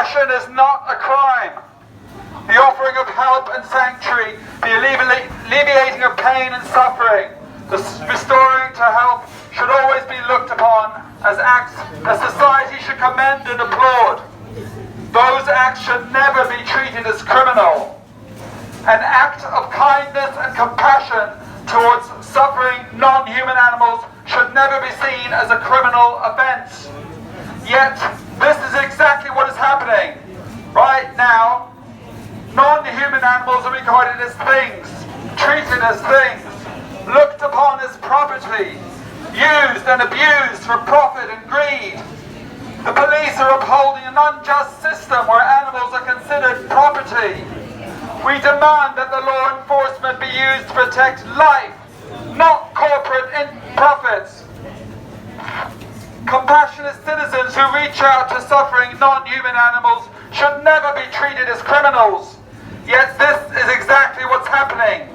Compassion is not a crime. The offering of help and sanctuary, the alleviating of pain and suffering, the restoring to health should always be looked upon as acts that society should commend and applaud. Those acts should never be treated as criminal. An act of kindness and compassion towards suffering non-human animals should never be seen as a criminal offence. Yet, this is exactly what is happening. Right now, non-human animals are regarded as things, treated as things, looked upon as property, used and abused for profit and greed. The police are upholding an unjust system where animals are considered property. We demand that the law enforcement be used to protect life, not corporate profits. Compassionate citizens who reach out to suffering non-human animals should never be treated as criminals. Yet this is exactly what's happening.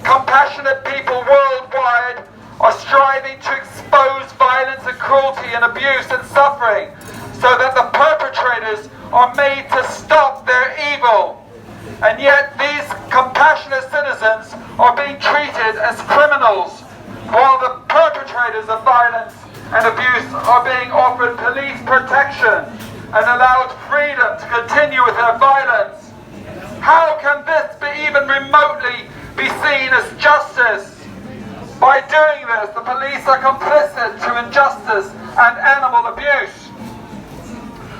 Compassionate people worldwide are striving to expose violence and cruelty and abuse and suffering so that the perpetrators are made to stop their evil. And yet these compassionate citizens are being treated as criminals, while the perpetrators of violence and abuse are being offered police protection and allowed freedom to continue with their violence. How can this be even remotely be seen as justice? By doing this, the police are complicit to injustice and animal abuse.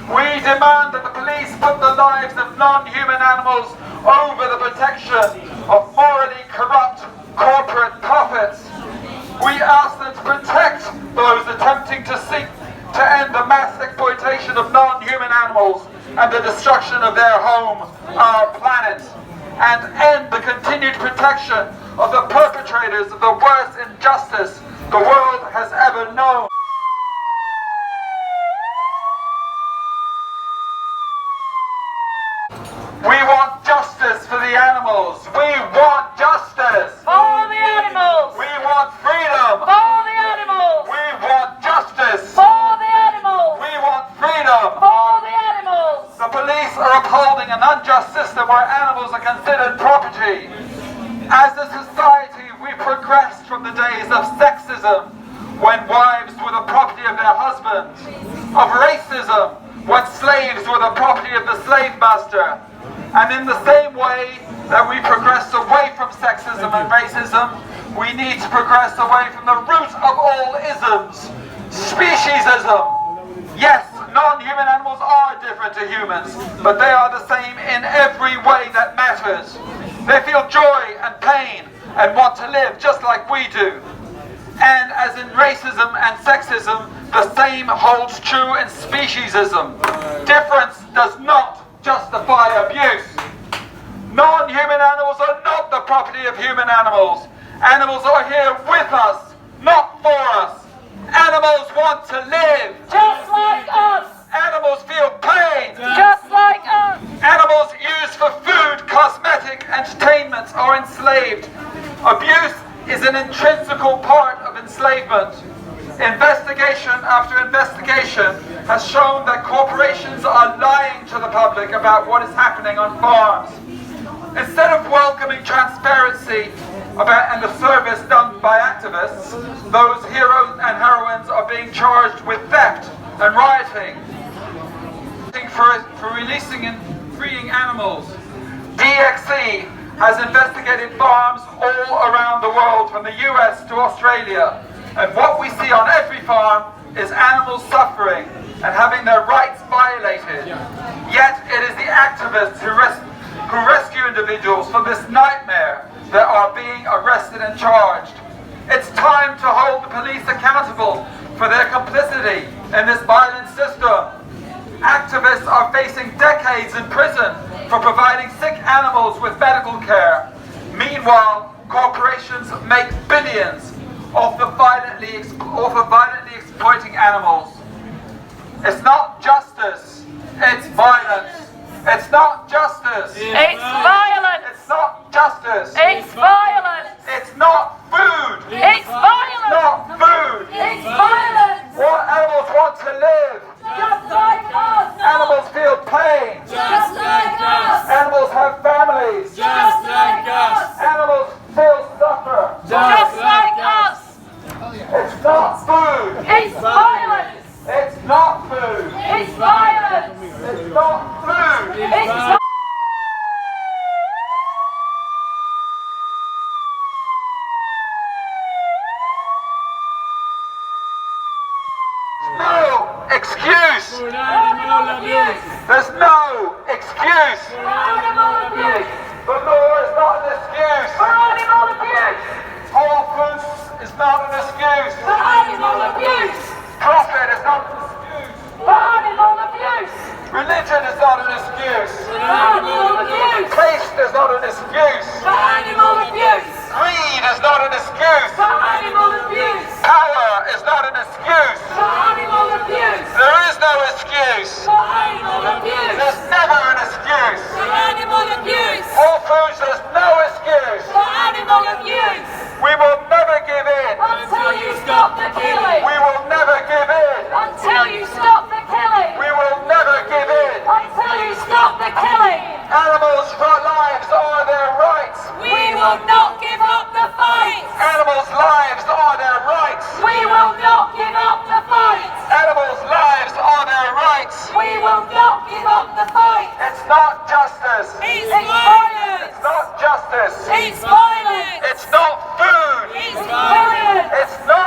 We demand that the police put the lives of non-human animals over the protection of morally corrupt corporate profits. We ask them to protect those attempting to seek to end the mass exploitation of non-human animals and the destruction of their home, our planet, and end the continued protection of the perpetrators of the worst injustice the world has ever known. We want justice for the animals. We want justice. For the animals. We want freedom. For the animals. We want justice. For the animals. We want freedom. For the animals. The police are upholding an unjust system where animals are considered property. As a society, we progressed from the days of sexism, when wives were the property of their husbands, of racism, when slaves were the property of the slave master. And in the same way that we progress away from sexism and racism, we need to progress away from the root of all isms, speciesism. Yes, non-human animals are different to humans, but they are the same in every way that matters. They feel joy and pain and want to live just like we do. And as in racism and sexism, the same holds true in speciesism. Difference does not justify abuse. Non-human animals are not the property of human animals. Animals are here with us, not for us. Animals want to live. Just like us. Animals feel pain. Just like us. Animals used for food, cosmetic, entertainment are enslaved. Abuse is an intrinsical part of enslavement. Investigation after investigation has shown that corporations are lying to the public about what is happening on farms. Instead of welcoming transparency and the service done by activists, those heroes and heroines are being charged with theft and rioting for releasing and freeing animals. DxE has investigated farms all around the world, from the US to Australia. And what we see on every farm is animals suffering and having their rights violated. Yet it is the activists who rescue individuals from this nightmare that are being arrested and charged. It's time to hold the police accountable for their complicity in this violent system. Activists are facing decades in prison for providing sick animals with medical care. Meanwhile, corporations make billions off of violently exploiting animals. It's not justice, it's violence. It's not justice. It's violence. It's not justice. It's violence. It's not food. It's violence. Not food. It's violence. What animals want to live. Just like us. Animals feel pain. There's no excuse. The law is not an excuse. Whole foods is not an excuse. Profit is not an excuse. Religion is not an excuse. Taste is not an excuse. Greed is not an excuse. Power is not an excuse. There is no excuse. There's never an excuse. All foods, there's no excuse. We will never give in. Until you stop the killing. We will never give in. Until you stop the killing. We will never give in. Until you stop the killing. Animals' lives are their rights. We will not give up the fight. Animals' lives are their rights. We will not give up the fight. Animals' lives are their rights. We will not give up the fight. It's not justice. It's violence. It's not justice. It's violence. It's not food. It's violence. It's not